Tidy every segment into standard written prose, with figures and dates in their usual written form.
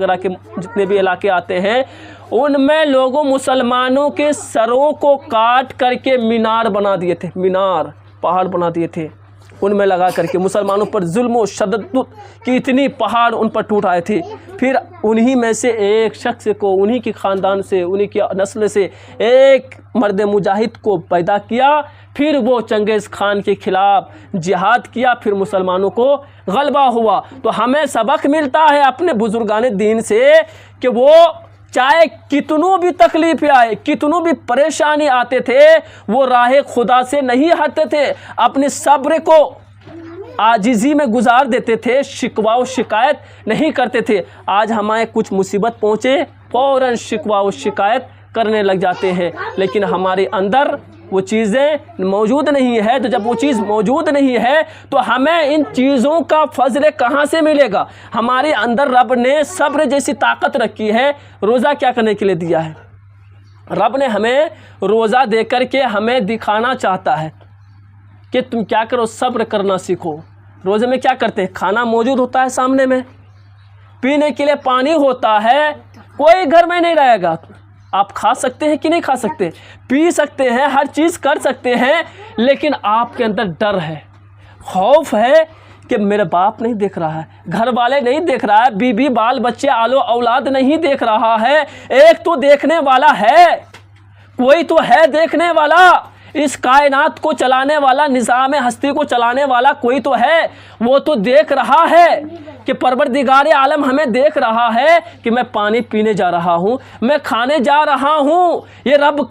وغیرہ کے جتنے بھی علاقے آتے ہیں ان میں لوگوں مسلمانوں کے سروں کو کاٹ کر کے مینار بنا دیے تھے، مینار پہاڑ بنا دیے تھے، ان میں لگا کر کے مسلمانوں پر ظلم و شدت کی اتنی پہاڑ ان پر ٹوٹ آئے تھے۔ پھر انہی میں سے ایک شخص کو، انہی کی خاندان سے، انہی کی نسل سے ایک مرد مجاہد کو پیدا کیا، پھر وہ چنگیز خان کے خلاف جہاد کیا، پھر مسلمانوں کو غلبہ ہوا۔ تو ہمیں سبق ملتا ہے اپنے بزرگان دین سے کہ وہ چاہے کتنوں بھی تکلیفیں آئے، کتنوں بھی پریشانی آتے تھے، وہ راہ خدا سے نہیں ہٹتے تھے، اپنے صبر کو عاجزی میں گزار دیتے تھے، شکوہ و شکایت نہیں کرتے تھے۔ آج ہمیں کچھ مصیبت پہنچے فوراً شکوہ و شکایت کرنے لگ جاتے ہیں، لیکن ہمارے اندر وہ چیزیں موجود نہیں ہے۔ تو جب وہ چیز موجود نہیں ہے تو ہمیں ان چیزوں کا فضل کہاں سے ملے گا؟ ہمارے اندر رب نے صبر جیسی طاقت رکھی ہے۔ روزہ کیا کرنے کے لیے دیا ہے؟ رب نے ہمیں روزہ دے کر کے ہمیں دکھانا چاہتا ہے کہ تم کیا کرو، صبر کرنا سیکھو۔ روزے میں کیا کرتے ہیں؟ کھانا موجود ہوتا ہے سامنے میں، پینے کے لیے پانی ہوتا ہے، کوئی گھر میں نہیں رہے گا، آپ کھا سکتے ہیں کہ نہیں کھا سکتے، پی سکتے ہیں، ہر چیز کر سکتے ہیں، لیکن آپ کے اندر ڈر ہے، خوف ہے کہ میرے باپ نہیں دیکھ رہا ہے، گھر والے نہیں دیکھ رہا ہے، بیوی بال بچے آلو اولاد نہیں دیکھ رہا ہے، ایک تو دیکھنے والا ہے، کوئی تو ہے دیکھنے والا، اس کائنات کو چلانے والا، نظام ہستی کو چلانے والا کوئی تو ہے، وہ تو دیکھ رہا ہے کہ پروردگار عالم ہمیں دیکھ رہا ہے کہ میں پانی پینے جا رہا ہوں، میں کھانے جا رہا ہوں۔ یہ رب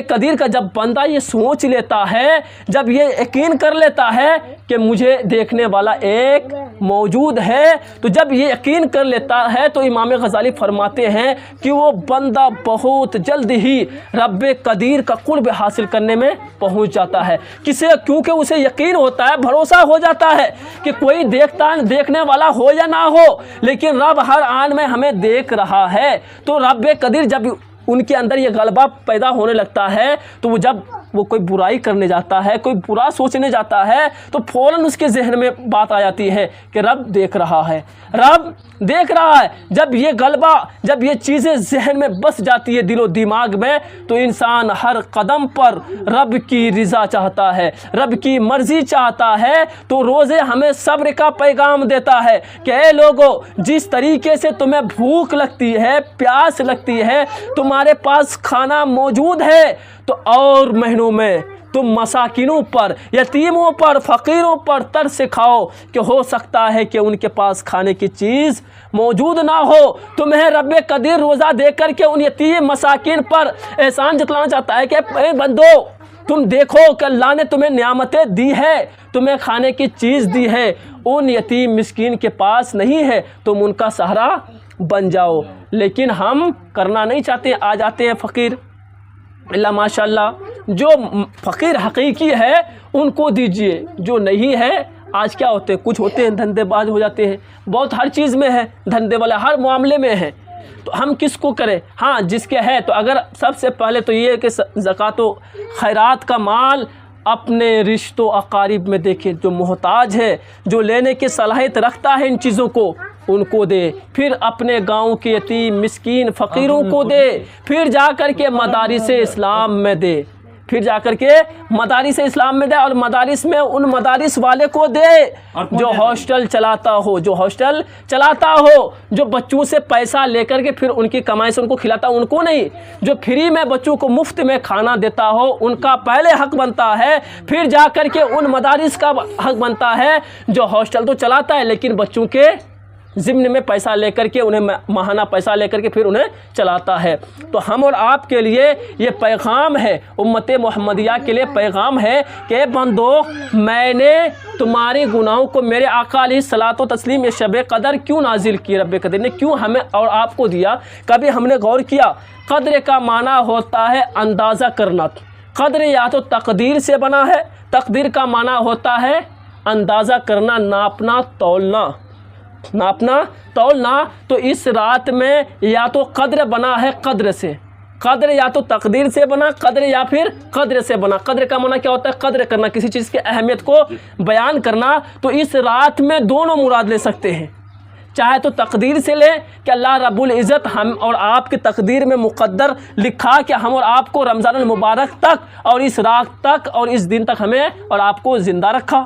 قدیر کا جب بندہ یہ سوچ لیتا ہے، جب یہ یقین کر لیتا ہے کہ مجھے دیکھنے والا ایک موجود ہے، تو جب یہ یقین کر لیتا ہے تو امام غزالی فرماتے ہیں کہ وہ بندہ بہت جلد ہی رب قدیر کا قرب حاصل کرنے میں پہنچ جاتا ہے۔ کیونکہ اسے یقین ہوتا ہے، بھروسہ ہو جاتا ہے کہ کوئی دیکھنے والا ہو یا نہ ہو، لیکن رب ہر آن میں ہمیں دیکھ رہا ہے۔ تو رب قدیر جب ان کے اندر یہ غلبہ پیدا ہونے لگتا ہے تو جب وہ کوئی برائی کرنے جاتا ہے، کوئی برا سوچنے جاتا ہے، تو فوراً اس کے ذہن میں بات آ جاتی ہے کہ رب دیکھ رہا ہے، رب دیکھ رہا ہے۔ جب یہ غلبہ، جب یہ چیزیں ذہن میں بس جاتی ہے، دل و دماغ میں، تو انسان ہر قدم پر رب کی رضا چاہتا ہے، رب کی مرضی چاہتا ہے۔ تو روزے ہمیں صبر کا پیغام دیتا ہے کہ اے لوگو، جس طریقے سے تمہیں بھوک لگتی ہے، پیاس لگتی ہے، تمہارے پاس کھانا موجود ہے، تو اور مہینوں میں تم مساکینوں پر، یتیموں پر، فقیروں پر ترس کھاؤ کہ ہو سکتا ہے کہ ان کے پاس کھانے کی چیز موجود نہ ہو۔ تمہیں رب قدیر روزہ دے کر کے ان یتیم مساکین پر احسان جتلانا چاہتا ہے کہ اے بندو، تم دیکھو کہ اللہ نے تمہیں نعمتیں دی ہے، تمہیں کھانے کی چیز دی ہے، ان یتیم مسکین کے پاس نہیں ہے، تم ان کا سہارا بن جاؤ۔ لیکن ہم کرنا نہیں چاہتے، آ جاتے ہیں فقیر، اللہ ماشاءاللہ جو فقیر حقیقی ہے ان کو دیجئے، جو نہیں ہے آج کیا ہوتے ہیں، کچھ ہوتے ہیں دھندے باز ہو جاتے ہیں، بہت ہر چیز میں ہے دھندے والا، ہر معاملے میں ہے، تو ہم کس کو کریں؟ ہاں جس کے ہے، تو اگر سب سے پہلے تو یہ کہ زکوٰۃ و خیرات کا مال اپنے رشتوں اقارب میں دیکھیں، جو محتاج ہے، جو لینے کی صلاحیت رکھتا ہے ان چیزوں کو، ان کو دے، پھر اپنے گاؤں کے یتیم مسکین فقیروں کو دے، پھر جا کر کے مدارس اسلام میں دے، پھر جا کر کے مدارس اسلام میں دے، اور مدارس میں ان مدارس والے کو دے جو ہاسٹل چلاتا ہو، جو بچوں سے پیسہ لے کر کے پھر ان کی کمائی سے ان کو کھلاتا ہو، ان کو نہیں، جو فری میں بچوں کو مفت میں کھانا دیتا ہو، ان کا پہلے حق بنتا ہے، پھر جا کر کے ان مدارس کا حق بنتا ہے جو ہاسٹل تو چلاتا ہے لیکن بچوں کے ضمن میں پیسہ لے کر کے، انہیں ماہانہ پیسہ لے کر کے پھر انہیں چلاتا ہے۔ تو ہم اور آپ کے لیے یہ پیغام ہے، امت محمدیہ کے لیے پیغام ہے کہ بندو، میں نے تمہارے گناہوں کو، میرے آقا علیہ الصلوۃ والتسلیم یہ شب قدر کیوں نازل کی، رب قدر نے کیوں ہمیں اور آپ کو دیا؟ کبھی ہم نے غور کیا؟ قدر کا معنی ہوتا ہے اندازہ کرنا، قدر یا تو تقدیر سے بنا ہے، تقدیر کا معنی ہوتا ہے اندازہ کرنا، ناپنا، تولنا، تو اس رات میں یا تو قدر بنا ہے قدر سے، قدر یا تو تقدیر سے بنا، قدر یا پھر قدر سے بنا۔ قدر کا معنی کیا ہوتا ہے؟ قدر کرنا، کسی چیز کی اہمیت کو بیان کرنا۔ تو اس رات میں دونوں مراد لے سکتے ہیں، چاہے تو تقدیر سے لیں کہ اللہ رب العزت ہم اور آپ کی تقدیر میں مقدر لکھا کہ ہم اور آپ کو رمضان المبارک تک اور اس رات تک اور اس دن تک ہمیں اور آپ کو زندہ رکھا.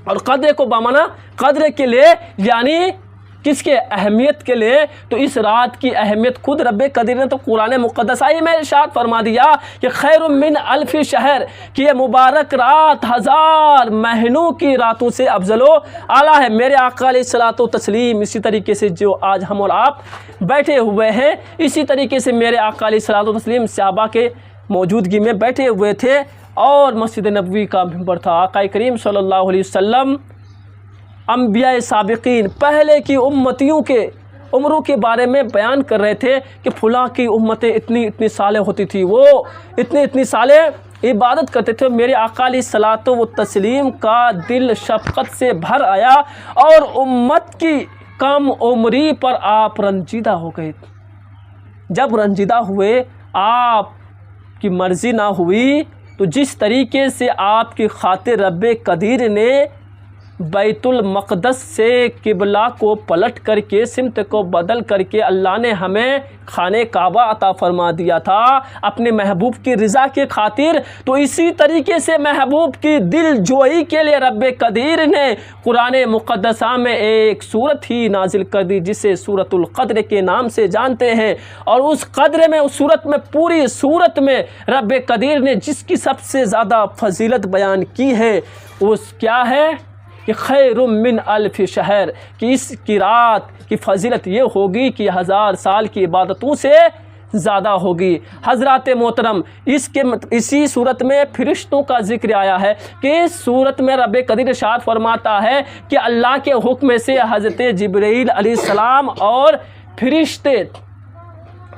اور قدر کو بمانا قدر کے لیے یعنی کس کے اہمیت کے لیے, تو اس رات کی اہمیت خود رب قدیر نے تو قرآن مقدس میں ارشاد فرما دیا کہ خیر من الف شہر, کہ یہ مبارک رات 1000 مہینوں کی راتوں سے افضل و اعلیٰ ہے. میرے آقا علیہ الصلوۃ والتسلیم اسی طریقے سے جو آج ہم اور آپ بیٹھے ہوئے ہیں, اسی طریقے سے میرے آقا علیہ الصلوۃ والتسلیم صحابہ کے موجودگی میں بیٹھے ہوئے تھے اور مسجد نبوی کا ممبر تھا. آقا کریم صلی اللہ علیہ وسلم انبیاء سابقین پہلے کی امتیوں کے عمروں کے بارے میں بیان کر رہے تھے کہ فلاں کی امتیں اتنی سالیں ہوتی تھی, وہ اتنی سالیں عبادت کرتے تھے. میرے آقا علیہ الصلوۃ والتسلیم کا دل شفقت سے بھر آیا اور امت کی کم عمری پر آپ رنجیدہ ہو گئے. جب رنجیدہ ہوئے, آپ کی مرضی نہ ہوئی, تو جس طریقے سے آپ کی خاطر رب قدیر نے بیت المقدس سے قبلہ کو پلٹ کر کے سمت کو بدل کر کے اللہ نے ہمیں خانہ کعبہ عطا فرما دیا تھا اپنے محبوب کی رضا کی خاطر, تو اسی طریقے سے محبوب کی دل جوئی کے لیے رب قدیر نے قرآن مقدسہ میں ایک سورت ہی نازل کر دی جسے سورۃ القدر کے نام سے جانتے ہیں. اور اس قدر میں, اس سورت میں, پوری سورت میں رب قدیر نے جس کی سب سے زیادہ فضیلت بیان کی ہے اس کیا ہے کہ خیر من الف شہر, کہ اس کی رات کی فضیلت یہ ہوگی کہ 1000 سال کی عبادتوں سے زیادہ ہوگی. حضرات محترم, اسی صورت میں فرشتوں کا ذکر آیا ہے کہ اس صورت میں رب قدیر ارشاد فرماتا ہے کہ اللہ کے حکم سے حضرت جبرائیل علیہ السلام اور فرشتے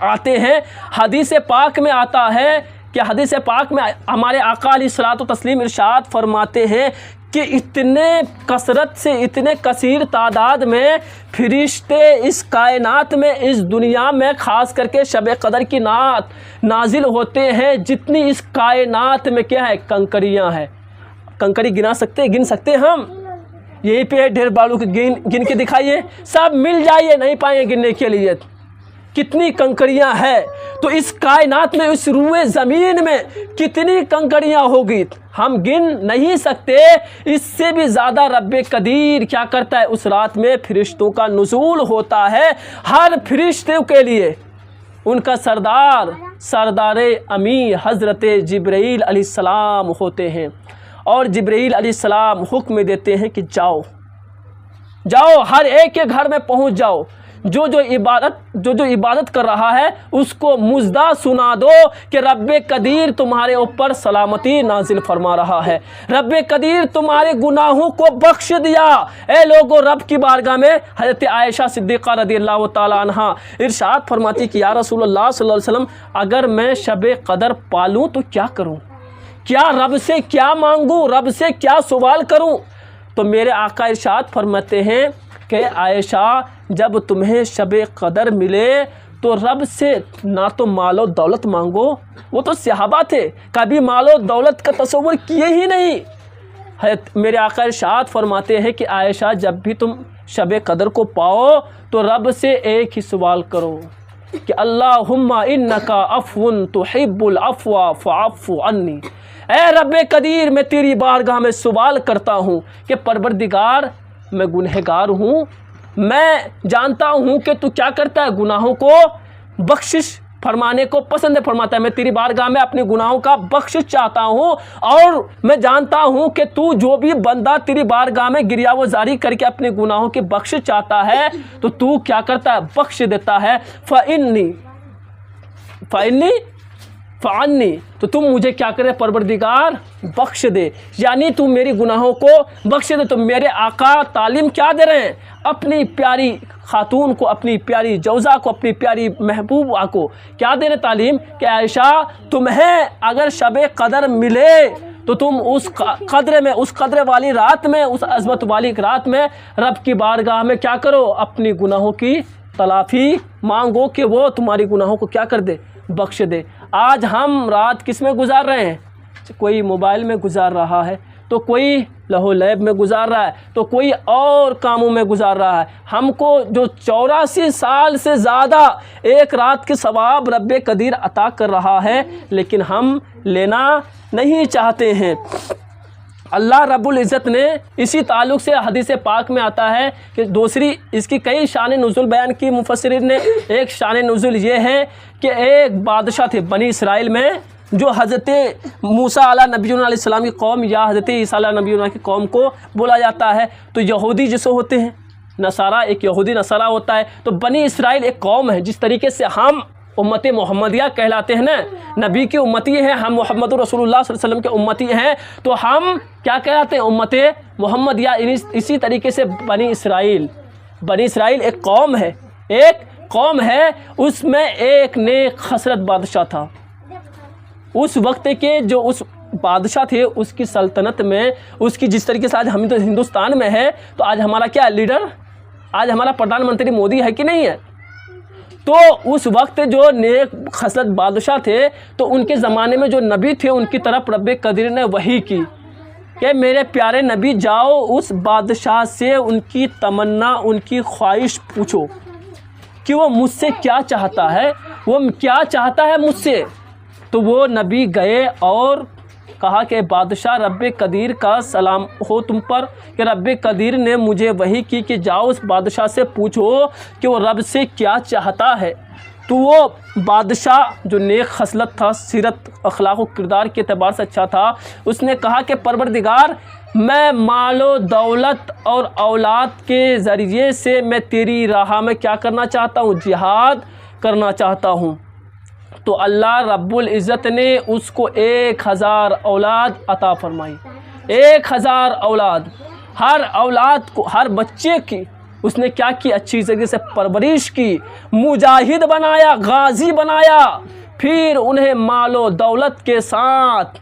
آتے ہیں. حدیث پاک میں آتا ہے کہ حدیث پاک میں ہمارے آقا علیہ الصلوۃ والتسلیم ارشاد فرماتے ہیں کہ اتنے کثرت سے, اتنے کثیر تعداد میں فرشتے اس کائنات میں, اس دنیا میں خاص کر کے شب قدر کی نعت نازل ہوتے ہیں جتنی اس کائنات میں کیا ہے کنکریاں ہیں. کنکری گن سکتے ہم, یہیں پہ ڈھیر بالوں کے گن کے دکھائیے, سب مل جائیے, نہیں پائیں گننے کے لیے کتنی کنکریاں ہیں. تو اس کائنات میں, اس روئے زمین میں کتنی کنکریاں ہوگی ہم گن نہیں سکتے. اس سے بھی زیادہ رب قدیر کیا کرتا ہے, اس رات میں فرشتوں کا نزول ہوتا ہے. ہر فرشتے کے لیے ان کا سردار امی حضرت جبرائیل علیہ السلام ہوتے ہیں, اور جبرائیل علیہ السلام حکم دیتے ہیں کہ جاؤ ہر ایک کے گھر میں پہنچ جاؤ, جو عبادت کر رہا ہے اس کو مژدہ سنا دو کہ رب قدیر تمہارے اوپر سلامتی نازل فرما رہا ہے, رب قدیر تمہارے گناہوں کو بخش دیا. اے لوگو, رب کی بارگاہ میں حضرت عائشہ صدیقہ رضی اللہ تعالی عنہ ارشاد فرماتی کہ یا رسول اللہ صلی اللہ علیہ وسلم, اگر میں شب قدر پالوں تو کیا کروں, کیا رب سے کیا مانگوں, رب سے کیا سوال کروں؟ تو میرے آقا ارشاد فرماتے ہیں کہ عائشہ, جب تمہیں شب قدر ملے تو رب سے نہ تو مال و دولت مانگو, وہ تو صحابہ تھے, کبھی مال و دولت کا تصور کیے ہی نہیں. میرے آقا ارشاد فرماتے ہیں کہ عائشہ, جب بھی تم شب قدر کو پاؤ تو رب سے ایک ہی سوال کرو کہ اللہم انکا عفو تحب العفو فاعف عنی. اے رب قدیر, میں تیری بارگاہ میں سوال کرتا ہوں کہ پروردگار, میں گنہگار ہوں, میں جانتا ہوں کہ تو کیا کرتا ہے, گناہوں کو بخشش فرمانے کو پسند فرماتا ہے. میں تیری بارگاہ میں اپنے گناہوں کا بخشش چاہتا ہوں, اور میں جانتا ہوں کہ تو جو بھی بندہ تیری بارگاہ میں گریہ و زاری کر کے اپنے گناہوں کی بخشش چاہتا ہے تو تو کیا کرتا ہے, بخش دیتا ہے. فعنی, تو تم مجھے کیا کرے پروردگار, بخش دے, یعنی تم میری گناہوں کو بخش دے. تو میرے آقا تعلیم کیا دے رہے ہیں, اپنی پیاری خاتون کو, اپنی پیاری جوزا کو, اپنی پیاری محبوبہ کو کیا دے رہے تعلیم کہ عائشہ, تمہیں اگر شب قدر ملے تو تم اس قدر میں, اس قدر والی رات میں, اس عظمت والی رات میں رب کی بارگاہ میں کیا کرو, اپنی گناہوں کی تلافی مانگو کہ وہ تمہاری گناہوں کو کیا کر دے, بخش دے. آج ہم رات کس میں گزار رہے ہیں, کوئی موبائل میں گزار رہا ہے, تو کوئی لہو لیب میں گزار رہا ہے، تو کوئی اور کاموں میں گزار رہا ہے۔ ہم کو جو 84 سال سے زیادہ ایک رات کے ثواب رب قدیر عطا کر رہا ہے، لیکن ہم لینا نہیں چاہتے ہیں۔ اللہ رب العزت نے اسی تعلق سے حدیث پاک میں آتا ہے کہ دوسری اس کی کئی شان نزول بیان کی مفسرین نے۔ ایک شان نزول یہ ہے کہ ایک بادشاہ تھے بنی اسرائیل میں، جو حضرت موسیٰ علیہ نبی علیہ السلام کی قوم یا حضرت عیسیٰ علیہ نبی کی قوم کو بولا جاتا ہے۔ تو یہودی جسے ہوتے ہیں، نصارہ، ایک یہودی نصارہ ہوتا ہے، تو بنی اسرائیل ایک قوم ہے۔ جس طریقے سے ہم امت محمدیہ کہلاتے ہیں نا، نبی کی امتی ہیں، ہم محمد رسول اللہ صلی اللہ علیہ وسلم کے امتی ہیں، تو ہم کیا کہلاتے ہیں؟ امت محمدیہ۔ اسی طریقے سے بنی اسرائیل ایک قوم ہے، اس میں ایک نیک خسرت بادشاہ تھا۔ اس وقت کے جو اس بادشاہ تھے، اس کی سلطنت میں، اس کی جس طریقے سے آج ہم تو ہندوستان میں ہے، تو آج ہمارا کیا لیڈر، آج ہمارا پردھان منتری مودی ہے کہ نہیں ہے؟ تو اس وقت جو نیک خسرت بادشاہ تھے، تو ان کے زمانے میں جو نبی تھے، ان کی طرف رب قدیر نے وحی کی کہ میرے پیارے نبی جاؤ اس بادشاہ سے ان کی تمنا، ان کی خواہش پوچھو کہ وہ مجھ سے کیا چاہتا ہے، وہ کیا چاہتا ہے مجھ سے۔ تو وہ نبی گئے اور کہا کہ بادشاہ رب قدیر کا سلام ہو تم پر، کہ رب قدیر نے مجھے وحی کی کہ جاؤ اس بادشاہ سے پوچھو کہ وہ رب سے کیا چاہتا ہے۔ تو وہ بادشاہ جو نیک خصلت تھا، سیرت اخلاق و کردار کے اعتبار سے اچھا تھا، اس نے کہا کہ پروردگار، میں مال و دولت اور اولاد کے ذریعے سے میں تیری راہ میں کیا کرنا چاہتا ہوں؟ جہاد کرنا چاہتا ہوں۔ تو اللہ رب العزت نے اس کو 1000 اولاد عطا فرمائی۔ 1000 اولاد، ہر اولاد کو، ہر بچے کی اس نے کیا کی؟ اچھی طریقے سے پرورش کی، مجاہد بنایا، غازی بنایا، پھر انہیں مال و دولت کے ساتھ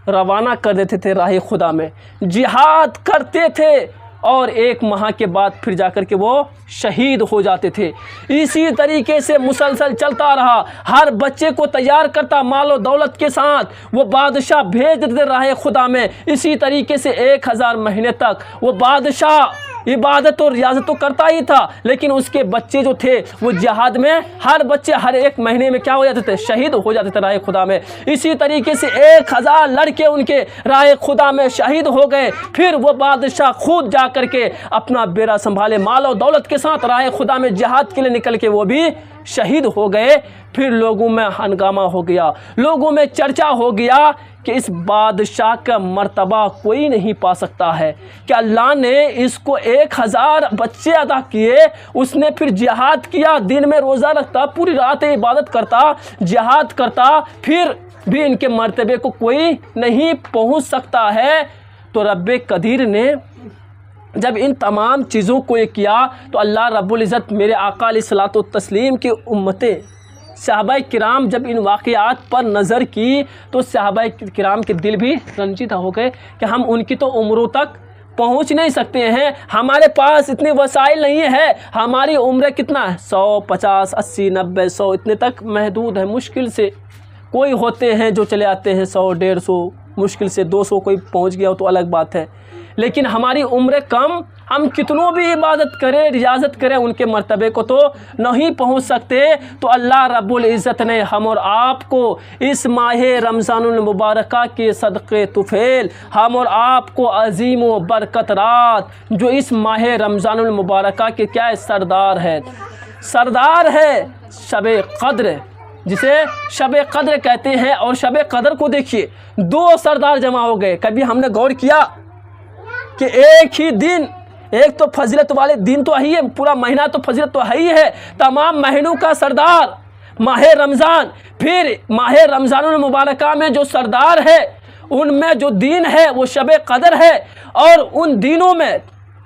روانہ کر دیتے تھے راہ خدا میں، جہاد کرتے تھے، اور 1 ماہ کے بعد پھر جا کر کے وہ شہید ہو جاتے تھے۔ اسی طریقے سے مسلسل چلتا رہا، ہر بچے کو تیار کرتا مال و دولت کے ساتھ، وہ بادشاہ بھیج دیتے راہ خدا میں۔ اسی طریقے سے 1000 مہینے تک وہ بادشاہ عبادت اور ریاضت تو کرتا ہی تھا، لیکن اس کے بچے جو تھے وہ جہاد میں، ہر بچے ہر 1 مہینے میں کیا ہو جاتے تھے؟ شہید ہو جاتے تھے راہ خدا میں۔ اسی طریقے سے 1000 لڑکے ان کے راہ خدا میں شہید ہو گئے۔ پھر وہ بادشاہ خود جا کر کے اپنا بیڑا سنبھالے، مال و دولت کے ساتھ راہ خدا میں جہاد کے لیے نکل کے وہ بھی شہید ہو گئے۔ پھر لوگوں میں ہنگامہ ہو گیا، لوگوں میں چرچا ہو گیا کہ اس بادشاہ کا مرتبہ کوئی نہیں پا سکتا ہے، کہ اللہ نے اس کو 1000 بچے عطا کیے، اس نے پھر جہاد کیا، دن میں روزہ رکھتا، پوری رات عبادت کرتا، جہاد کرتا، پھر بھی ان کے مرتبے کو کوئی نہیں پہنچ سکتا ہے۔ تو رب قدیر نے جب ان تمام چیزوں کو یہ کیا، تو اللہ رب العزت میرے آقا علیہ الصلوۃ والتسلیم کی امتیں، صحابہ کرام جب ان واقعات پر نظر کی، تو صحابہ کرام کے دل بھی رنجیدہ ہو گئے کہ ہم ان کی تو عمروں تک پہنچ نہیں سکتے ہیں، ہمارے پاس اتنے وسائل نہیں ہے، ہماری عمریں کتنا ہے؟ 100، 50، 80، 90، 100 اتنے تک محدود ہے، مشکل سے کوئی ہوتے ہیں جو چلے آتے ہیں 100، 150، مشکل سے 200 کوئی پہنچ گیا ہو تو الگ بات ہے، لیکن ہماری عمریں کم، ہم کتنوں بھی عبادت کریں، ریاضت کریں، ان کے مرتبے کو تو نہیں پہنچ سکتے۔ تو اللہ رب العزت نے ہم اور آپ کو اس ماہ رمضان المبارکہ کے صدقے طفیل، ہم اور آپ کو عظیم و برکت رات، جو اس ماہ رمضان المبارکہ کے کیا ہے؟ سردار ہے شب قدر، جسے شب قدر کہتے ہیں۔ اور شب قدر کو دیکھیے، 2 سردار جمع ہو گئے۔ کبھی ہم نے غور کیا کہ ایک ہی دن، ایک تو فضیلت والے دن تو ہی ہے، پورا مہینہ تو فضیلت تو ہے ہی ہے، تمام مہینوں کا سردار ماہ رمضان، پھر ماہ رمضان المبارکہ میں جو سردار ہے، ان میں جو دین ہے وہ شب قدر ہے، اور ان دنوں میں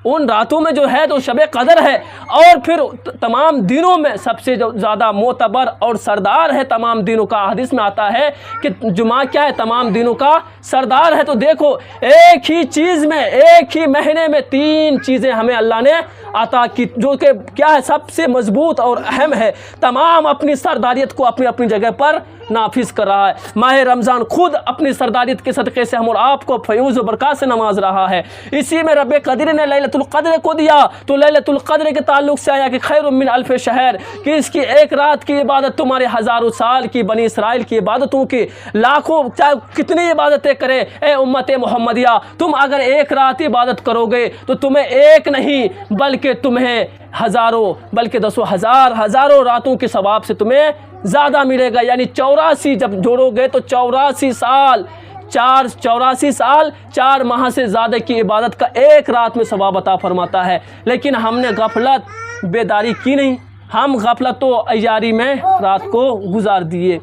ان راتوں میں جو ہے تو شب قدر ہے، اور پھر تمام دنوں میں سب سے جو زیادہ معتبر اور سردار ہے تمام دنوں کا۔ حدیث میں آتا ہے کہ جمعہ کیا ہے؟ تمام دنوں کا سردار ہے۔ تو دیکھو ایک ہی چیز میں، ایک ہی مہینے میں 3 چیزیں ہمیں اللہ نے عطا کی، جو کہ کیا ہے؟ سب سے مضبوط اور اہم ہے۔ تمام اپنی سرداریت کو اپنی اپنی جگہ پر نافذ کر رہا ہے۔ ماہ رمضان خود اپنی سرداریت کے صدقے سے ہم اور آپ کو فیوز و برکات سے نواز رہا ہے۔ اسی میں رب قدیر نے لیلۃ القدر کو دیا، تو لیلۃ القدر کے تعلق سے آیا کہ خیر من الف شہر، کہ اس کی ایک رات کی عبادت تمہارے ہزاروں سال کی بنی اسرائیل کی عبادتوں کی لاکھوں، چاہے کتنی عبادتیں کرے اے امت محمدیہ، تم اگر ایک رات عبادت کرو گے تو تمہیں ایک نہیں بلکہ تمہیں ہزاروں، بلکہ 10,000 ہزاروں راتوں کے ثواب سے تمہیں زیادہ ملے گا۔ یعنی 84 جب جوڑو گے تو 84 سال، 84 سال 4 ماہ سے زیادہ کی عبادت کا ایک رات میں ثواب عطا فرماتا ہے۔ لیکن ہم نے غفلت بیداری کی نہیں، ہم غفلت و عیاری میں رات کو گزار دیے۔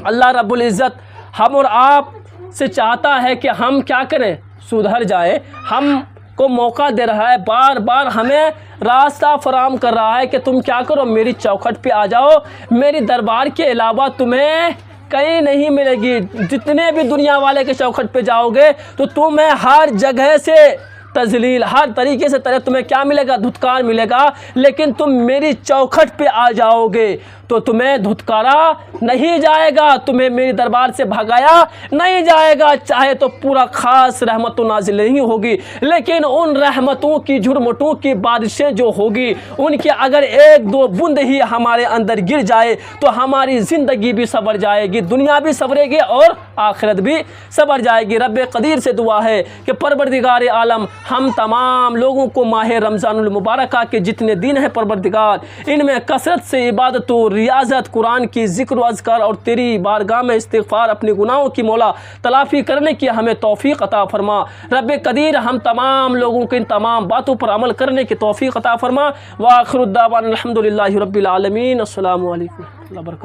اللہ رب العزت ہم اور آپ سے چاہتا ہے کہ ہم کیا کریں؟ سدھر جائیں۔ ہم کو موقع دے رہا ہے، بار بار ہمیں راستہ فراہم کر رہا ہے کہ تم کیا کرو؟ میری چوکھٹ پہ آ جاؤ، میری دربار کے علاوہ تمہیں کہیں نہیں ملے گی۔ جتنے بھی دنیا والے کے چوکھٹ پہ جاؤ گے تو تمہیں ہر جگہ سے تذلیل، ہر طریقے سے تمہیں کیا ملے گا؟ دھتکار ملے گا۔ لیکن تم میری چوکھٹ پہ آ جاؤ گے تو تمہیں دھتکارا نہیں جائے گا، تمہیں میری دربار سے بھگایا نہیں جائے گا، چاہے تو پورا خاص رحمت و نازل نہیں ہوگی، لیکن ان رحمتوں کی جھرمٹوں کی بارشیں جو ہوگی ان کی اگر 1-2 بوند ہی ہمارے اندر گر جائے تو ہماری زندگی بھی سنور جائے گی، دنیا بھی سنورے گی اور آخرت بھی سنور جائے گی۔ رب قدیر سے دعا ہے کہ پروردگار عالم ہم تمام لوگوں کو ماہ رمضان المبارکہ کے جتنے دن ہیں پروردگار، ان میں کثرت سے عبادت و ریاضت، قرآن کی ذکر و اذکار اور تیری بارگاہ میں استغفار، اپنے گناہوں کی مولا تلافی کرنے کی ہمیں توفیق عطا فرما۔ رب قدیر ہم تمام لوگوں کو ان تمام باتوں پر عمل کرنے کی توفیق عطا فرما۔ وآخر الدعوانا الحمدللہ رب العالمین۔ السلام علیکم ورحمۃ اللہ وبرکاتہ۔